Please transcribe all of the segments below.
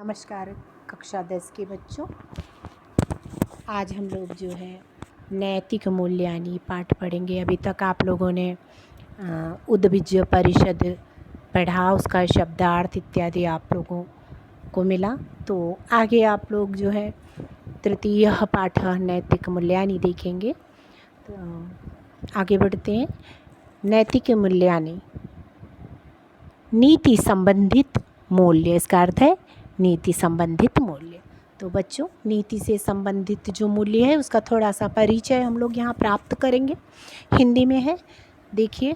नमस्कार कक्षा 10 के बच्चों। आज हम लोग जो है नैतिक मूल्यानि पाठ पढ़ेंगे। अभी तक आप लोगों ने उद्भिज्य परिषद पढ़ा, उसका शब्दार्थ इत्यादि आप लोगों को मिला। तो आगे आप लोग जो है तृतीय पाठ नैतिक मूल्यानि देखेंगे। तो आगे बढ़ते हैं। नैतिक मूल्यानि नीति संबंधित मूल्य, इसका अर्थ है नीति संबंधित मूल्य। तो बच्चों, नीति से संबंधित जो मूल्य है उसका थोड़ा सा परिचय हम लोग यहाँ प्राप्त करेंगे। हिंदी में है, देखिए।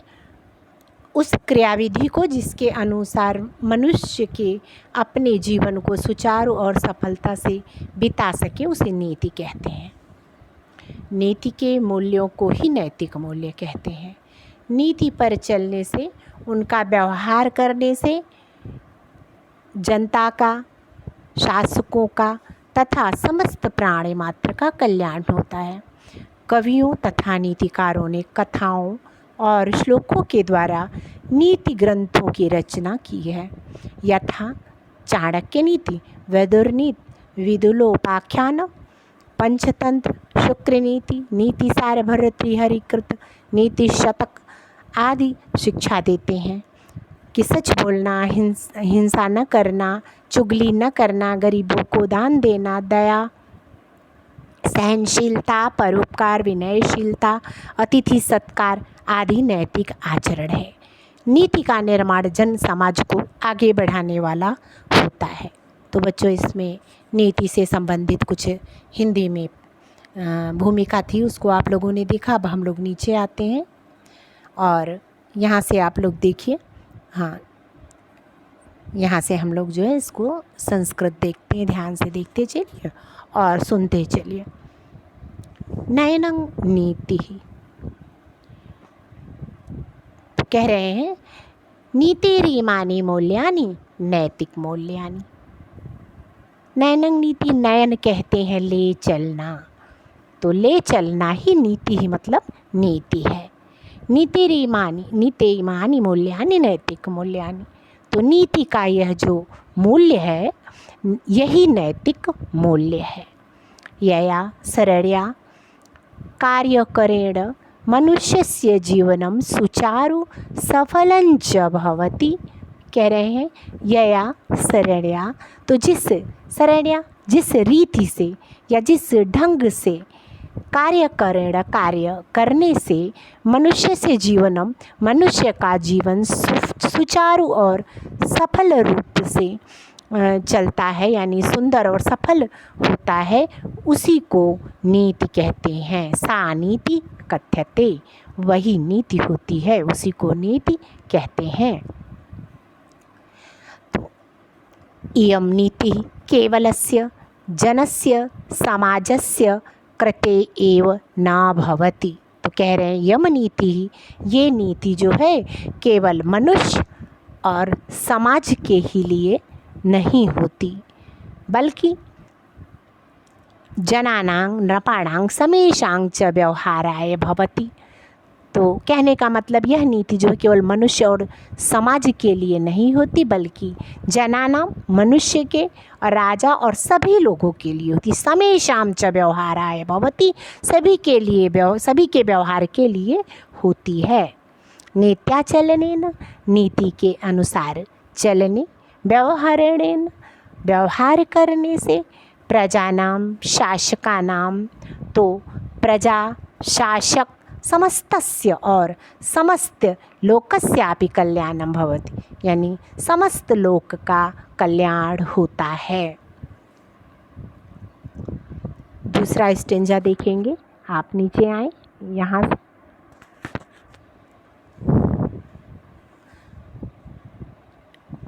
उस क्रियाविधि को जिसके अनुसार मनुष्य के अपने जीवन को सुचारू और सफलता से बिता सके उसे नीति कहते हैं। नीति के मूल्यों को ही नैतिक मूल्य कहते हैं। नीति पर चलने से, उनका व्यवहार करने से जनता का, शासकों का तथा समस्त प्राणी मात्र का कल्याण होता है। कवियों तथा नीतिकारों ने कथाओं और श्लोकों के द्वारा नीति ग्रंथों की रचना की है। यथा चाणक्य नीति, वैदुर नीति, विदुलोपाख्यान, पंचतंत्र, शुक्र नीति, नीति सार, भर्तृहरिकृत, नीति शतक आदि शिक्षा देते हैं कि सच बोलना, हिंसा न करना, चुगली न करना, गरीबों को दान देना, दया, सहनशीलता, परोपकार, विनयशीलता, अतिथि सत्कार आदि नैतिक आचरण है। नीति का निर्माण जन समाज को आगे बढ़ाने वाला होता है। तो बच्चों, इसमें नीति से संबंधित कुछ हिंदी में भूमिका थी, उसको आप लोगों ने देखा। अब हम लोग नीचे आते हैं और यहाँ से आप लोग देखिए। हाँ, यहाँ से हम लोग जो है इसको संस्कृत देखते हैं, ध्यान से देखते चलिए और सुनते चलिए। नैनं नीति, तो कह रहे हैं नीतिरीमानि मूल्यानि नैतिक मूल्यानि। नैनं नीति, नयन कहते हैं ले चलना, तो ले चलना ही नीति ही मतलब नीति है। नीतिरीमानि मूल्यानि नैतिक मूल्यानि, तो नीति का यह जो मूल्य है यही नैतिक मूल्य है। यया सरल्या कार्यकरेण मनुष्यस्य जीवनं सुचारु सफलं च भवति। कह रहे हैं यया सरल्या, तो जिस रीति से या जिस ढंग से कार्य करने से मनुष्य से जीवनम, मनुष्य का जीवन सुचारू और सफल रूप से चलता है, यानी सुंदर और सफल होता है, उसी को नीति कहते हैं। सा नीति कथ्यते, वही नीति होती है, उसी को नीति कहते हैं। तो इयं नीति केवलस्य जनस्य समाजस्य कृते एव न भवति। तो कह रहे हैं यम नीति, ये नीति जो है केवल मनुष्य और समाज के ही लिए नहीं होती, बल्कि जनानां नृपाणां समेषां च व्यवहाराय भवति। तो कहने का मतलब यह नीति जो है केवल मनुष्य और समाज के लिए नहीं होती, बल्कि जनानां, मनुष्य के, और राजा और सभी लोगों के लिए होती। समेषां च व्यवहाराय भवति, सभी के लिए, सभी के व्यवहार के लिए होती है। नीत्याचलनेन, नीति के अनुसार चलने, व्यवहारेण, व्यवहार करने से, प्रजानां शासकानां, तो प्रजा, शासक, समस्तस्य और समस्त लोकस्यापि कल्याणं भवति, यानी समस्त लोक का कल्याण होता है। दूसरा स्टेंजा देखेंगे। आप नीचे आए, यहाँ से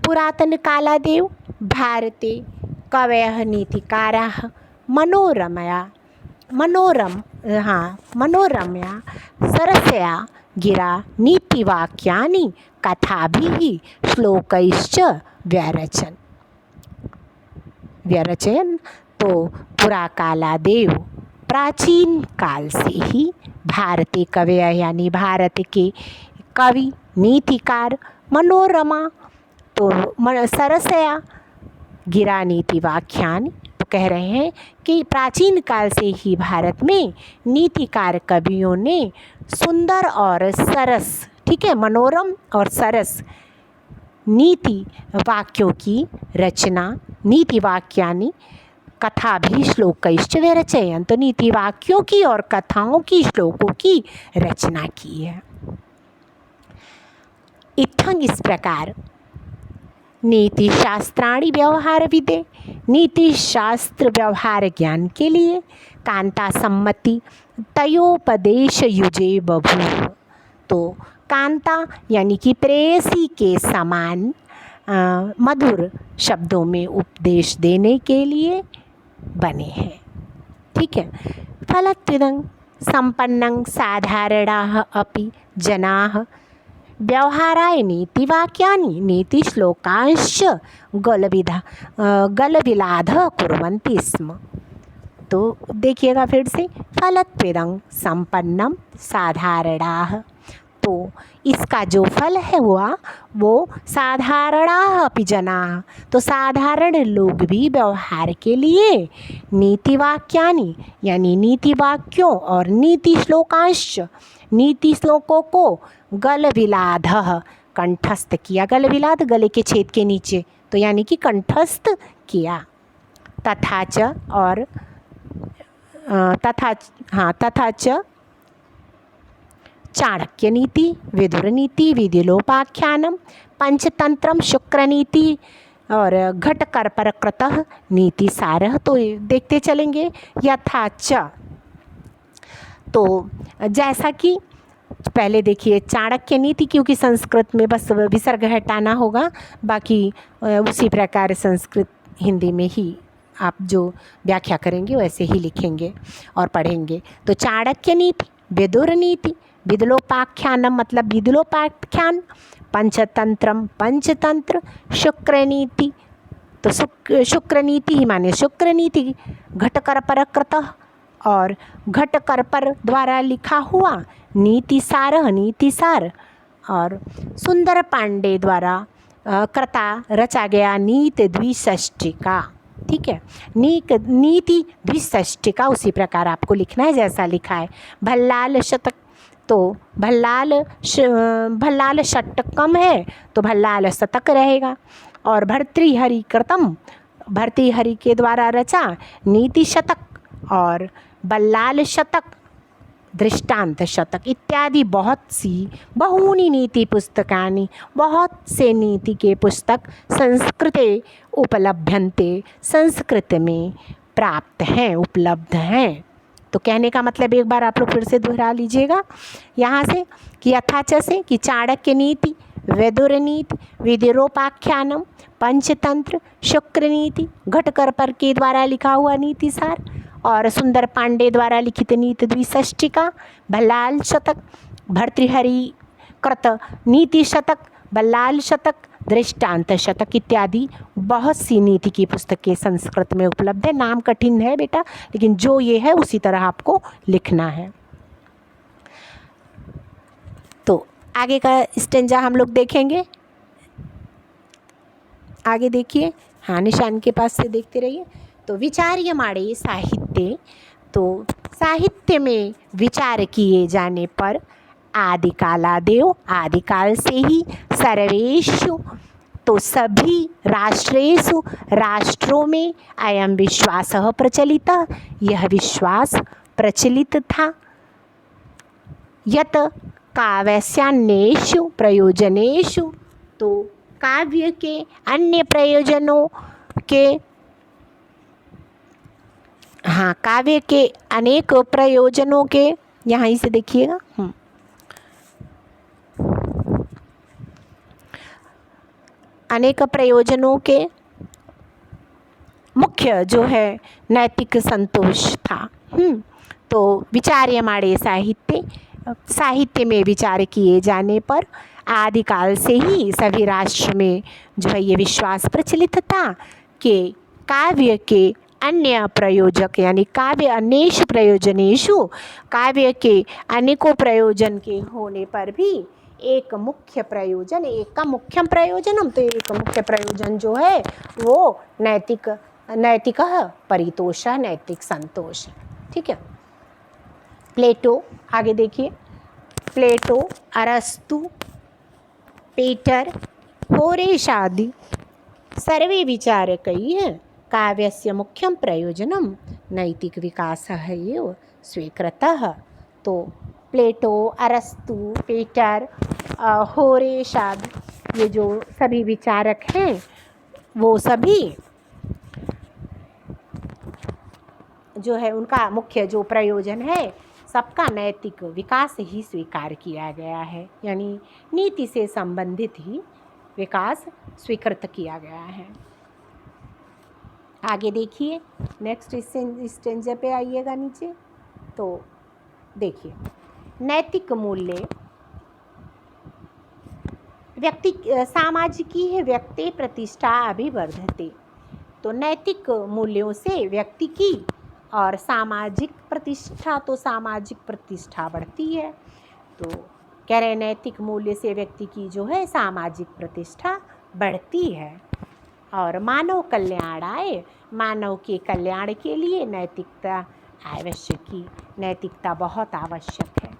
पुरातन कालादेव भारते कवयः नीतिकाराः मनोरमया सरसया गिरा नीतिवाक्यानि कथाभिः श्लोकैश्च व्यरचयन्। तो पुराकालादेव, प्राचीन काल से ही भारतीय कवय, यानी भारत के कवि, नीतिकार, मनोरमा, तो सरसया गिरा नीति वाक्यानि, तो कह रहे हैं कि प्राचीन काल से ही भारत में नीतिकार कवियों ने सुंदर और सरस, ठीक है, मनोरम और सरस नीति वाक्यों की रचना, नीति वाक्यानि कथाभि श्लोकैश्च विरचयन्, तो नीति वाक्यों की और कथाओं की, श्लोकों की रचना की है। इत्थं, इस प्रकार नीति शास्त्राणि व्यवहार विदे, नीति शास्त्र व्यवहार ज्ञान के लिए कांता सम्मति तयोपदेश युजे बभूव, तो कांता यानी कि प्रेयसी के समान मधुर शब्दों में उपदेश देने के लिए बने हैं। ठीक है। फलत्विदं संपन्नं साधारणाः अपि जनाः व्यवहाराय नीतिवाक्यानि नीतिश्लोकांश्च गलविलाधः कुर्वन्ति स्म। तो देखिएगा फिर से, फलत्विदं संपन्नं साधारणाः, तो इसका जो फल है हुआ वो साधारणाः अपि जनाः, तो साधारण लोग भी व्यवहार के लिए नीतिवाक्यानि यानी नीति वाक्यों और नीति श्लोकांश नीति श्लोकों को गलविलाधः कंठस्थ किया। गलविलाध गले के छेद के नीचे, तो यानी कि कंठस्थ किया। तथा च और तथा च चाणक्य नीति, विदुर नीति, विधिलोपाख्यानम, पंचतंत्रम, शुक्र नीति और घटकर्परकृतः नीति सारः, तो देखते चलेंगे। यथा च, तो जैसा कि पहले देखिए चाणक्य नीति, क्योंकि संस्कृत में बस विसर्ग हटाना होगा, बाकी उसी प्रकार संस्कृत हिंदी में ही आप जो व्याख्या करेंगे वैसे ही लिखेंगे और पढ़ेंगे। तो चाणक्य नीति, विदुर नीति, विदलोपाख्यानम मतलब विदलोपाख्यान, पंचतंत्रम पंचतंत्र, शुक्र नीति, तो शुक्र नीति ही माने शुक्र नीति, घटकर्परकृतः और घटकर्पर द्वारा लिखा हुआ नीति सारः नीति सार, और सुंदर पांडे द्वारा कृता रचा गया नीति द्विषष्टिका। ठीक है, नीति द्विषष्टिका उसी प्रकार आपको लिखना है जैसा लिखा है। भल्लाल शतक, तो भल्लाल षट्कम है तो भल्लाल शतक रहेगा। और भर्तृहरि कृतम, भर्तृहरि के द्वारा रचा नीति शतक और बल्लाल शतक, दृष्टांत शतक इत्यादि बहुत सी बहूनि नीति पुस्तकानि, बहुत से नीति के पुस्तक संस्कृते उपलभ्यन्ते, संस्कृत में प्राप्त हैं, उपलब्ध हैं। तो कहने का मतलब एक बार आप लोग फिर से दोहरा लीजिएगा यहाँ से कि यथाच से कि चाणक्य नीति, विदुर नीति, विधिलोपाख्यानम, पंचतंत्र, शुक्र नीति, घटकर्पर के द्वारा लिखा हुआ नीति सार और सुंदर पांडे द्वारा लिखित नीति द्विषष्टिका, भल्लाल शतक, भर्तृहरि कृत नीति शतक, बल्लाल शतक, दृष्टांत शतक इत्यादि बहुत सी नीति की पुस्तकें संस्कृत में उपलब्ध है। नाम कठिन है बेटा, लेकिन जो ये है उसी तरह आपको लिखना है। तो आगे का स्टेंजा हम लोग देखेंगे। आगे देखिए, हाँ निशान के पास से देखते रहिए। तो विचार्यमाणे साहित्य, तो साहित्य में विचार किए जाने पर आदिकालादेव, आदिकाल से ही, सर्वेषु तो सभी, राष्ट्रेषु राष्ट्रों में, अयम विश्वासः प्रचलितः यह विश्वास प्रचलित था, यत काव्यस्यान्येषु प्रयोजनेषु, तो काव्य के अन्य प्रयोजनों के, हाँ काव्य के अनेक प्रयोजनों के, यहाँ इसे देखिएगा, अनेक प्रयोजनों के मुख्य जो है नैतिक संतोष था। तो विचार्यमाणे साहित्य, साहित्य में विचार किए जाने पर आदिकाल से ही सभी राष्ट्र में जो है ये विश्वास प्रचलित था कि काव्य के अन्य प्रयोजक यानी काव्य अन्येषु प्रयोजनेषु, काव्य के अनेकों प्रयोजन के होने पर भी एक मुख्य प्रयोजन, एक मुख्यम प्रयोजनम, तो एक मुख्य प्रयोजन जो है वो नैतिक परितोष, नैतिक संतोष। ठीक है। प्लेटो, आगे देखिए, प्लेटो, अरस्तु, पेटर, होरेश आदि सर्वे विचारकैः काव्यस्य मुख्यं प्रयोजनं नैतिक विकासः एव स्वीकृतः। तो प्लेटो, अरस्तु, पेटर, होरेश आदि ये जो सभी विचारक हैं वो सभी जो है उनका मुख्य जो प्रयोजन है सबका नैतिक विकास ही स्वीकार किया गया है, यानी नीति से संबंधित ही विकास स्वीकृत किया गया है। आगे देखिए, नेक्स्ट स्टेंजा पे आइएगा नीचे, तो देखिए, नैतिक मूल्य व्यक्ति सामाजिकी है व्यक्ति प्रतिष्ठा अभिवर्धते। तो नैतिक मूल्यों से व्यक्ति की और सामाजिक प्रतिष्ठा, तो सामाजिक प्रतिष्ठा बढ़ती है। तो कह रहे नैतिक मूल्य से व्यक्ति की जो है सामाजिक प्रतिष्ठा बढ़ती है और मानव कल्याणाय, मानव के कल्याण के लिए नैतिकता आवश्यकी, नैतिकता बहुत आवश्यक है।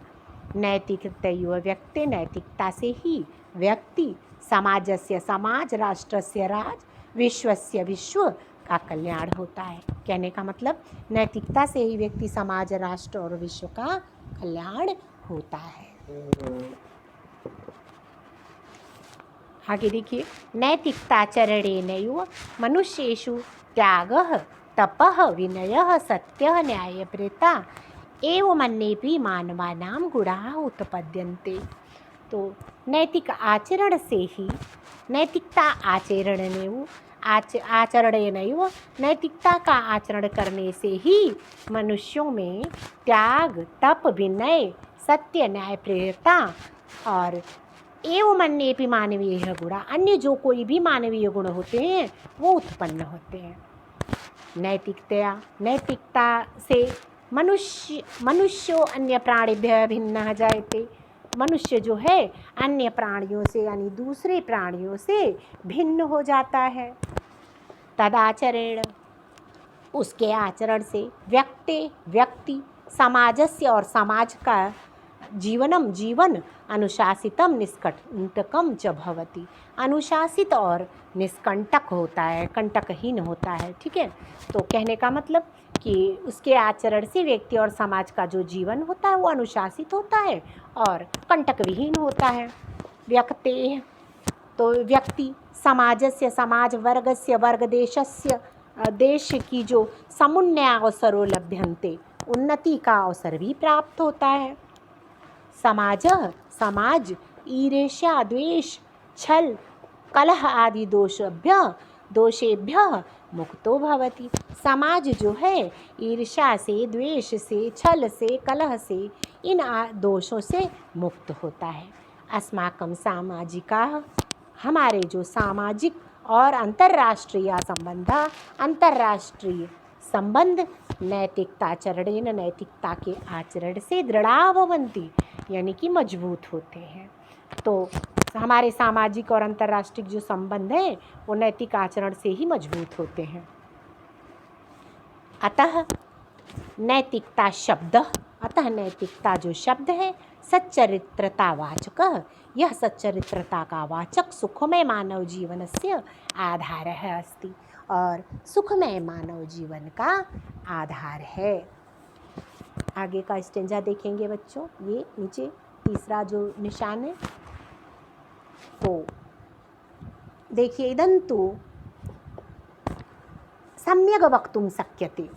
नैतिकतैव व्यक्ति, नैतिकता से ही व्यक्ति समाजस्य समाज, राष्ट्रस्य राज, विश्वस्य विश्व का कल्याण होता है। कहने का मतलब नैतिकता से ही व्यक्ति समाज, राष्ट्र और विश्व का कल्याण होता है। आगे देखिए, नैतिकताचरणेनैव मनुष्येषु त्यागः तपः विनयः सत्यः न्यायप्रियता एवमन्येपि मानवानां गुणाः उत्पद्यन्ते। तो नैतिक आचरण से ही, नैतिकता आचरणेनैव, नैतिकता का आचरण करने से ही मनुष्यों में त्याग, तप, विनय, सत्य, न्यायप्रियता और एवं अन्येपि मानवीय गुण, अन्य जो कोई भी मानवीय गुण होते हैं वो उत्पन्न होते हैं। नैतिकता से मनुष्यो अन्य प्राणिभ्यः भिन्नः जायते। मनुष्य जो है अन्य प्राणियों से यानी दूसरे प्राणियों से भिन्न हो जाता है। तदाचरेण, उसके आचरण से व्यक्ति समाजस्य और समाज का जीवन अनुशासितम निष्कंटकम च भवति, अनुशासित और निष्कंटक होता है, कंटकहीन होता है। ठीक है। तो कहने का मतलब कि उसके आचरण से व्यक्ति और समाज का जो जीवन होता है वो अनुशासित होता है और कंटक विहीन होता है। व्यक्ति, तो व्यक्ति, समाजस्य समाज, वर्गस्य वर्ग, देशस्य देश की जो समुन्नय अवसरों लभ्यन्ते, उन्नति का अवसर भी प्राप्त होता है। समाज ईर्ष्या, द्वेष, छल, कलह आदि दोषेभ्यः मुक्तो भवति। समाज जो है ईर्ष्या से, द्वेष से, छल से, कलह से, इन दोषों से मुक्त होता है। अस्माकं सामाजिकाः, हमारे जो सामाजिक और अंतर्राष्ट्रीय संबंध नैतिकताचरणेन, नैतिकता के आचरण से दृढ़ा भवन्ति, यानी कि मजबूत होते हैं। तो हमारे सामाजिक और अंतर्राष्ट्रीय जो संबंध हैं वो नैतिक आचरण से ही मजबूत होते हैं। अतः नैतिकता जो शब्द है सच्चरित्रतावाचकः, यह सच्चरित्रता का वाचक सुखमय मानव जीवनस्य आधारः अस्ति, और सुखमय मानव जीवन का आधार है। आगे का स्टेंजा देखेंगे बच्चों, ये नीचे तीसरा जो निशान है, तो देखिए, इदन्तु सम्यग् वक्तुं शक्यते।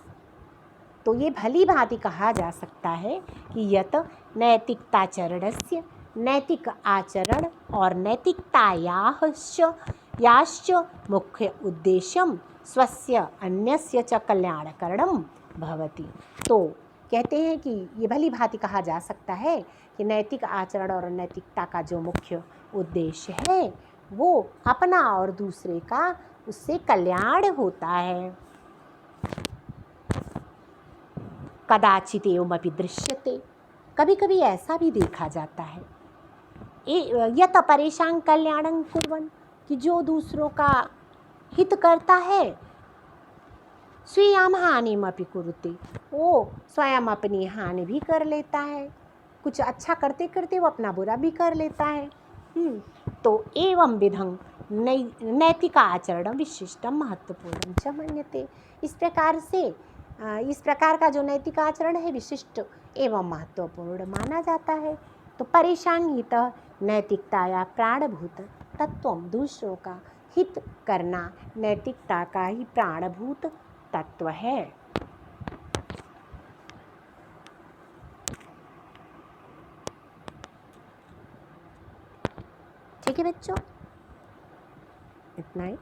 तो ये भली भांति कहा जा सकता है कि यत नैतिकताचरणस्य, नैतिक आचरण और नैतिकतायाश्च मुख्य उद्देश्यं स्वस्य अन्यस्य च कल्याणकरणं भवति। तो कहते हैं कि ये भली भांति कहा जा सकता है कि नैतिक आचरण और नैतिकता का जो मुख्य उद्देश्य है वो अपना और दूसरे का उससे कल्याण होता है। कदाचित एवमपि दृश्यते, कभी कभी ऐसा भी देखा जाता है, यत परेशान कल्याणं कुर्वन्, कि जो दूसरों का हित करता है, स्वीयां हानिमपि कुरुते, वो स्वयं अपनी हानि भी कर लेता है, कुछ अच्छा करते करते वो अपना बुरा भी कर लेता है। तो एवं विधं नैतिक आचरण विशिष्टम महत्वपूर्ण च मन्यते। इस प्रकार से इस प्रकार का जो नैतिक आचरण है विशिष्ट एवं महत्वपूर्ण माना जाता है। तो परेशान हित नैतिकताया प्राणभूत तत्व, दूसरों का हित करना नैतिकता का ही प्राणभूत तत्व है। ठीक है बच्चों, इतना ही।